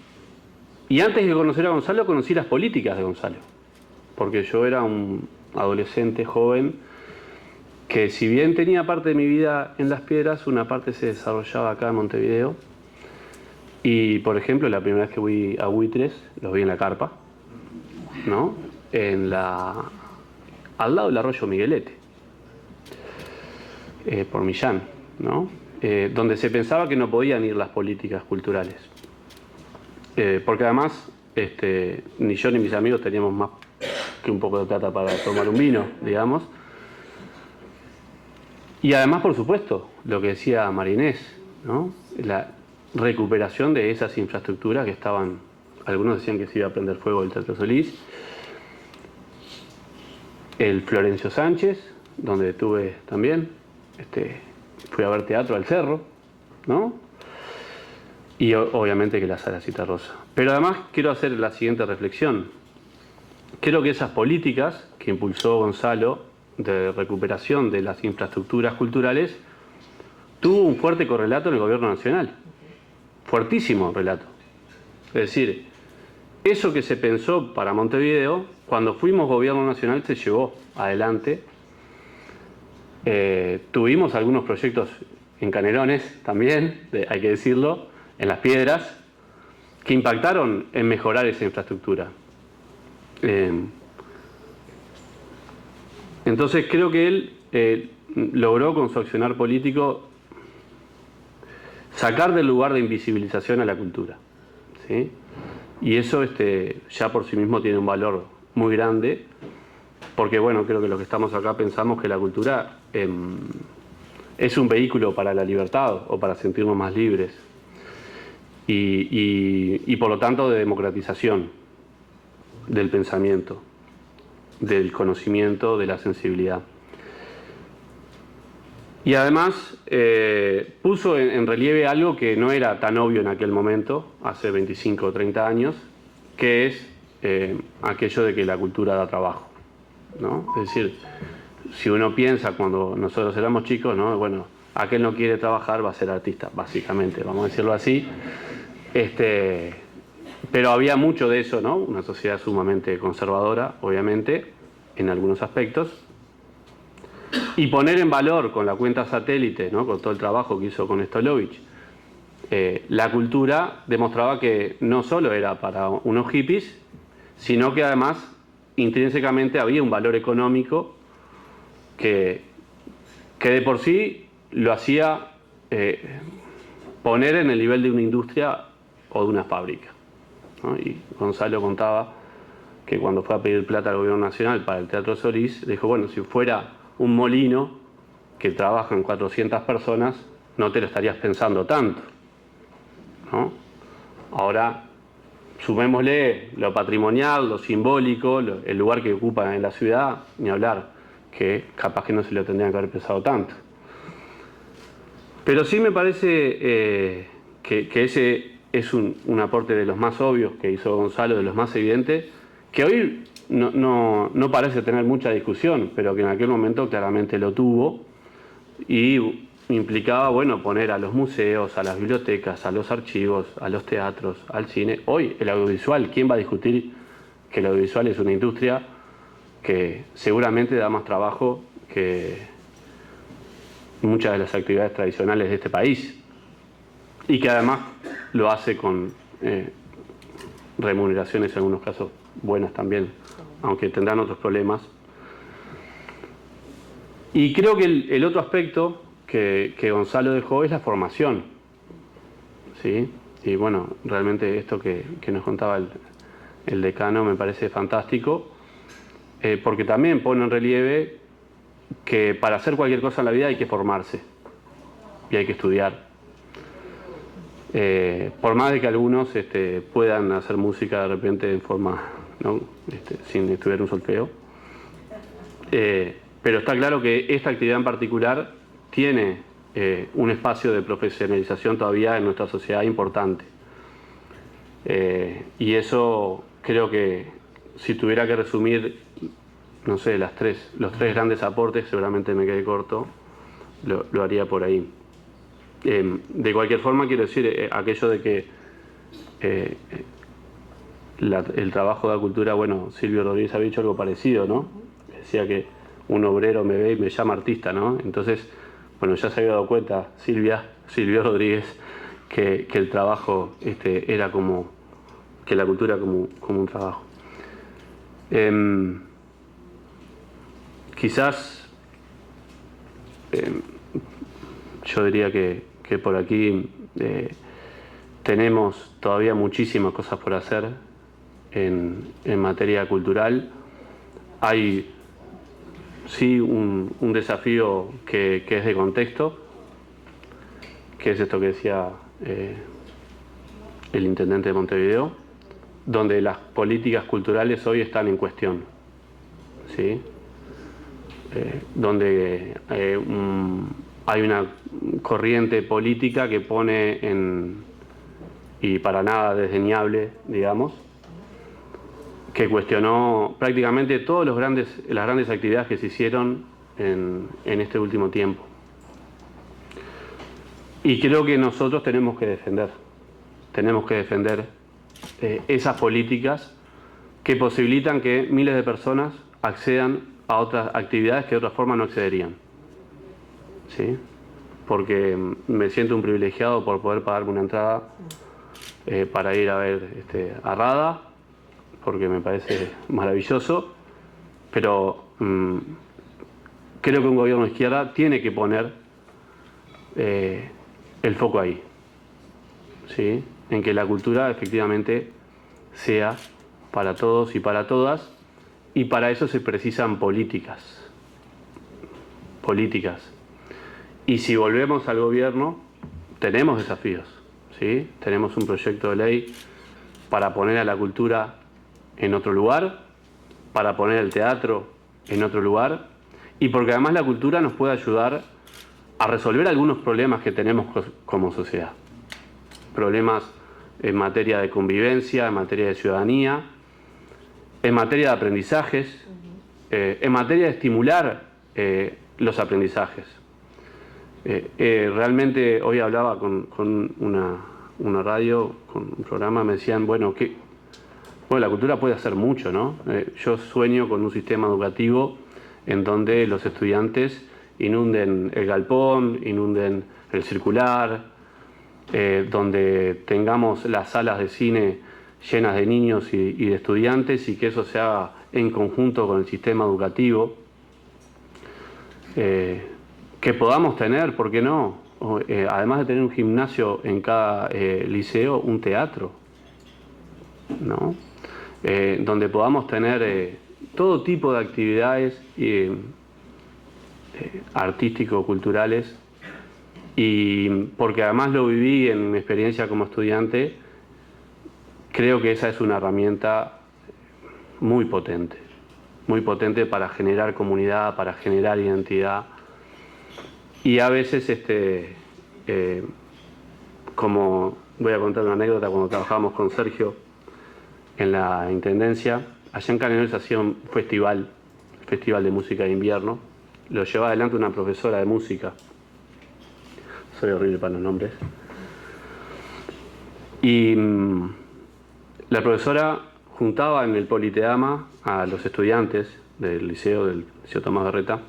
antes de conocer a Gonzalo, conocí las políticas de Gonzalo, porque yo era un adolescente joven que, si bien tenía parte de mi vida en Las Piedras, una parte se desarrollaba acá en Montevideo. Y, por ejemplo, la primera vez que fui a Buitres, los vi en la carpa, ¿no? Al lado del arroyo Miguelete, por Millán, ¿no? Donde se pensaba que no podían ir las políticas culturales. Porque además, ni yo ni mis amigos teníamos más que un poco de plata para tomar un vino, digamos. Y además, por supuesto, lo que decía Marinés, ¿no? La recuperación de esas infraestructuras que estaban, algunos decían que se iba a prender fuego el Teatro Solís, el Florencio Sánchez, donde estuve también, fui a ver teatro al Cerro, ¿no? Y obviamente que la Sala Citarrosa. Pero además quiero hacer la siguiente reflexión. Creo que esas políticas que impulsó Gonzalo de recuperación de las infraestructuras culturales tuvo un fuerte correlato en el gobierno nacional. Fuertísimo relato. Es decir, eso que se pensó para Montevideo, cuando fuimos gobierno nacional se llevó adelante. Tuvimos algunos proyectos en Canelones también, hay que decirlo, en Las Piedras, que impactaron en mejorar esa infraestructura. Entonces creo que él logró con su accionar político sacar del lugar de invisibilización a la cultura, ¿sí? Y eso ya por sí mismo tiene un valor muy grande, porque bueno, creo que los que estamos acá pensamos que la cultura es un vehículo para la libertad o para sentirnos más libres y por lo tanto de democratización del pensamiento, del conocimiento, de la sensibilidad. Y además puso en relieve algo que no era tan obvio en aquel momento, hace 25 o 30 años, que es aquello de que la cultura da trabajo, ¿no? Es decir, si uno piensa cuando nosotros éramos chicos, ¿no? Bueno, aquel no quiere trabajar va a ser artista, básicamente, vamos a decirlo así. Pero había mucho de eso, ¿no? Una sociedad sumamente conservadora, obviamente, en algunos aspectos. Y poner en valor con la cuenta satélite, ¿no? Con todo el trabajo que hizo con Stolovich, la cultura demostraba que no solo era para unos hippies, sino que además intrínsecamente había un valor económico que de por sí lo hacía poner en el nivel de una industria o de una fábrica, ¿no? Y Gonzalo contaba que cuando fue a pedir plata al gobierno nacional para el Teatro Solís, dijo, bueno, si fuera un molino que trabajan 400 personas, no te lo estarías pensando tanto, ¿no? Ahora, sumémosle lo patrimonial, lo simbólico, el lugar que ocupa en la ciudad, ni hablar, que capaz que no se lo tendrían que haber pensado tanto. Pero sí me parece que ese es un aporte de los más obvios que hizo Gonzalo, de los más evidentes, que hoy no parece tener mucha discusión, pero que en aquel momento claramente lo tuvo, y implicaba, bueno, poner a los museos, a las bibliotecas, a los archivos, a los teatros, al cine. Hoy el audiovisual, ¿quién va a discutir que el audiovisual es una industria que seguramente da más trabajo que muchas de las actividades tradicionales de este país? Y que además lo hace con remuneraciones en algunos casos buenas también, aunque tendrán otros problemas. Y creo que el otro aspecto que Gonzalo dejó es la formación, ¿sí? Y bueno, realmente esto que nos contaba el decano me parece fantástico, porque también pone en relieve que para hacer cualquier cosa en la vida hay que formarse y hay que estudiar. Por más de que algunos puedan hacer música de repente en forma, ¿no? Sin estudiar un solfeo, pero está claro que esta actividad en particular tiene un espacio de profesionalización todavía en nuestra sociedad importante, y eso creo que si tuviera que resumir, no sé, los tres grandes aportes, seguramente me quedé corto, lo haría por ahí. De cualquier forma, quiero decir aquello de que el trabajo de la cultura, bueno, Silvio Rodríguez había dicho algo parecido, ¿no? Decía que un obrero me ve y me llama artista, ¿no? Entonces, bueno, ya se había dado cuenta Silvio Rodríguez, que el trabajo era como, que la cultura como un trabajo. Quizás yo diría que por aquí tenemos todavía muchísimas cosas por hacer en materia cultural. Hay sí un desafío que es de contexto, que es esto que decía el intendente de Montevideo, donde las políticas culturales hoy están en cuestión, ¿sí? Donde hay una corriente política que pone y para nada desdeñable, digamos, que cuestionó prácticamente todas las grandes actividades que se hicieron en este último tiempo. Y creo que nosotros tenemos que defender esas políticas que posibilitan que miles de personas accedan a otras actividades que de otra forma no accederían, ¿sí? Porque me siento un privilegiado por poder pagarme una entrada para ir a ver a Rada, porque me parece maravilloso, pero creo que un gobierno de izquierda tiene que poner el foco ahí, ¿sí? En que la cultura efectivamente sea para todos y para todas, y para eso se precisan políticas. Y si volvemos al gobierno, tenemos desafíos, ¿sí? Tenemos un proyecto de ley para poner a la cultura en otro lugar, para poner el teatro en otro lugar, y porque además la cultura nos puede ayudar a resolver algunos problemas que tenemos como sociedad. Problemas en materia de convivencia, en materia de ciudadanía, en materia de aprendizajes, en materia de estimular los aprendizajes. Realmente hoy hablaba con una radio, con un programa, me decían, bueno, la cultura puede hacer mucho, ¿no? Yo sueño con un sistema educativo en donde los estudiantes inunden el galpón, inunden el circular, donde tengamos las salas de cine llenas de niños y de estudiantes, y que eso se haga en conjunto con el sistema educativo, que podamos tener, ¿por qué no? Además de tener un gimnasio en cada liceo, un teatro, ¿no? Donde podamos tener todo tipo de actividades artístico-culturales, y porque además lo viví en mi experiencia como estudiante, creo que esa es una herramienta muy potente para generar comunidad, para generar identidad. Y a veces, como voy a contar una anécdota, cuando trabajábamos con Sergio en la Intendencia, allá en Canelones hacía un festival de música de invierno, lo llevaba adelante una profesora de música. Soy horrible para los nombres. Y la profesora juntaba en el Politeama a los estudiantes del liceo Tomás Berreta.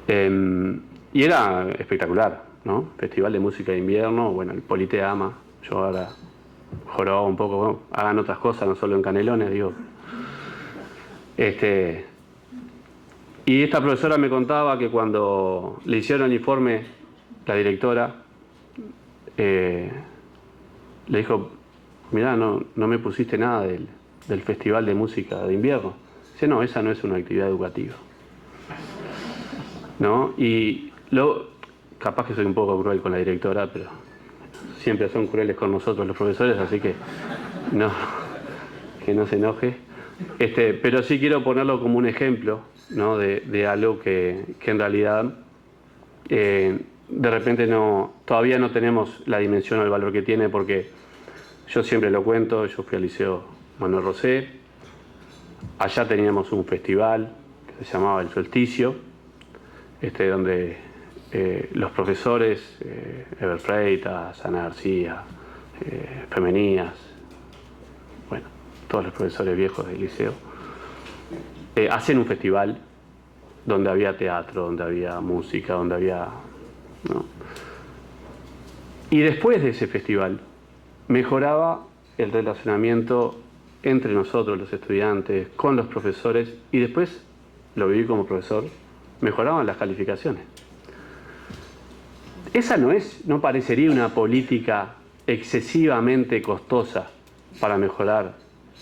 Y era espectacular, ¿no? Festival de música de invierno, bueno, el Politeama. Yo ahora jorobaba un poco, bueno, hagan otras cosas, no solo en Canelones, digo. Y esta profesora me contaba que cuando le hicieron el informe, la directora le dijo: mirá, no me pusiste nada del Festival de Música de Invierno. Dice: no, esa no es una actividad educativa, ¿no? Y capaz que soy un poco cruel con la directora, pero siempre son crueles con nosotros los profesores, así que no se enoje. Pero sí quiero ponerlo como un ejemplo, ¿no? de algo que en realidad de repente todavía no tenemos la dimensión o el valor que tiene, porque yo siempre lo cuento, yo fui al Liceo Manuel Rosé, allá teníamos un festival que se llamaba El Solsticio, donde los profesores, Eber Freitas, Ana García, Femenías, bueno, todos los profesores viejos del liceo, hacen un festival donde había teatro, donde había música, donde había... ¿no? Y después de ese festival mejoraba el relacionamiento entre nosotros, los estudiantes, con los profesores, y después, lo viví como profesor, mejoraban las calificaciones. Esa no parecería una política excesivamente costosa para mejorar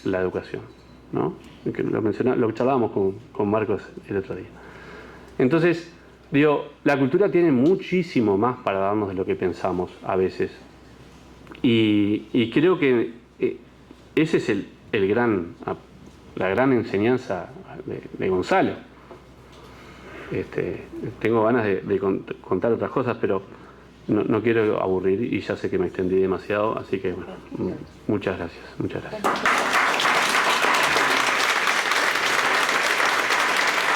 la educación, ¿no? Lo charlábamos con Marcos el otro día. Entonces, digo, la cultura tiene muchísimo más para darnos de lo que pensamos a veces. Y creo que ese es la gran enseñanza de Gonzalo. Tengo ganas de contar otras cosas, pero no quiero aburrir y ya sé que me extendí demasiado, así que bueno, muchas gracias.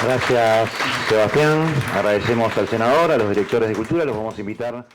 Gracias, Sebastián. Agradecemos al senador, a los directores de cultura, los vamos a invitar